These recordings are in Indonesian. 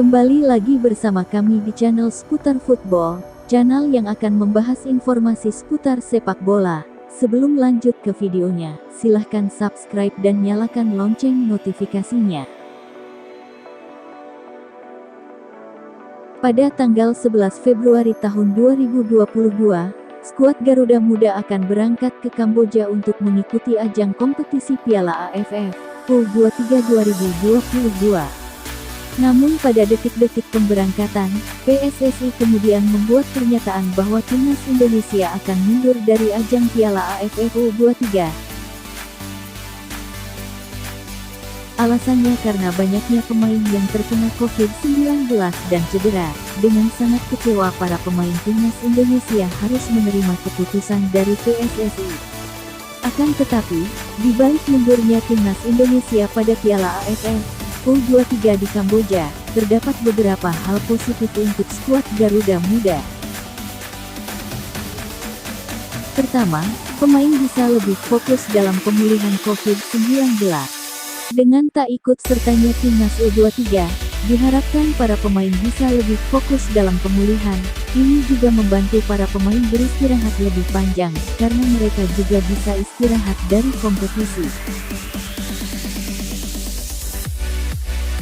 Kembali lagi bersama kami di channel Seputar Football, channel yang akan membahas informasi seputar sepak bola. Sebelum lanjut ke videonya, silahkan subscribe dan nyalakan lonceng notifikasinya. Pada tanggal 11 Februari tahun 2022, skuad Garuda Muda akan berangkat ke Kamboja untuk mengikuti ajang kompetisi Piala AFF U23 2022. Namun pada detik-detik pemberangkatan, PSSI kemudian membuat pernyataan bahwa timnas Indonesia akan mundur dari ajang Piala AFF U23. Alasannya karena banyaknya pemain yang terkena COVID-19 dan cedera. Dengan sangat kecewa para pemain timnas Indonesia harus menerima keputusan dari PSSI. Akan tetapi, di balik mundurnya timnas Indonesia pada Piala AFF U23 di Kamboja, terdapat beberapa hal positif untuk skuad Garuda Muda. Pertama, pemain bisa lebih fokus dalam pemulihan COVID-19. Dengan tak ikut sertanya timnas U23, diharapkan para pemain bisa lebih fokus dalam pemulihan. Ini juga membantu para pemain beristirahat lebih panjang, karena mereka juga bisa istirahat dari kompetisi.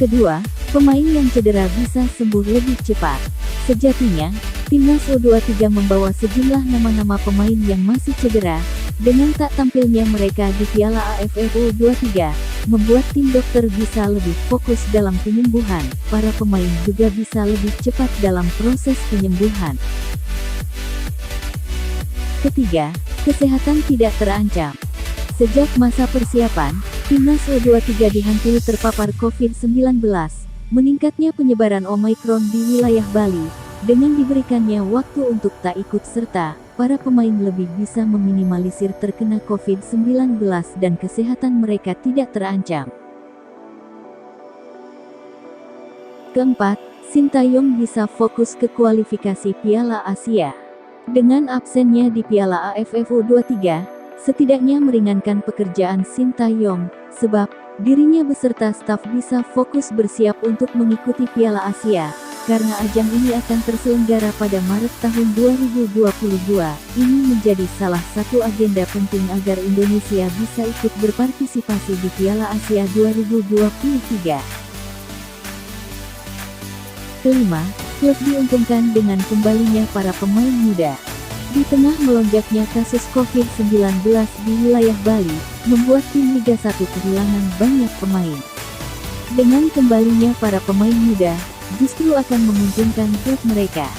Kedua, pemain yang cedera bisa sembuh lebih cepat. Sejatinya, timnas U23 membawa sejumlah nama-nama pemain yang masih cedera. Dengan tak tampilnya mereka di Piala AFF U23, membuat tim dokter bisa lebih fokus dalam penyembuhan. Para pemain juga bisa lebih cepat dalam proses penyembuhan. Ketiga, kesehatan tidak terancam. Sejak masa persiapan, timnas U23 dihantui terpapar COVID-19. Meningkatnya penyebaran Omicron di wilayah Bali, dengan diberikannya waktu untuk tak ikut serta, para pemain lebih bisa meminimalisir terkena COVID-19 dan kesehatan mereka tidak terancam. Keempat, Sintayong bisa fokus ke kualifikasi Piala Asia. Dengan absennya di Piala AFF U23, setidaknya meringankan pekerjaan Sintayong, sebab dirinya beserta staf bisa fokus bersiap untuk mengikuti Piala Asia, karena ajang ini akan terselenggara pada Maret tahun 2022. Ini menjadi salah satu agenda penting agar Indonesia bisa ikut berpartisipasi di Piala Asia 2023. Kelima, klub diuntungkan dengan kembalinya para pemain muda. Di tengah melonjaknya kasus COVID-19 di wilayah Bali, membuat tim Liga 1 kehilangan banyak pemain. Dengan kembalinya para pemain muda, justru akan menguntungkan klub mereka.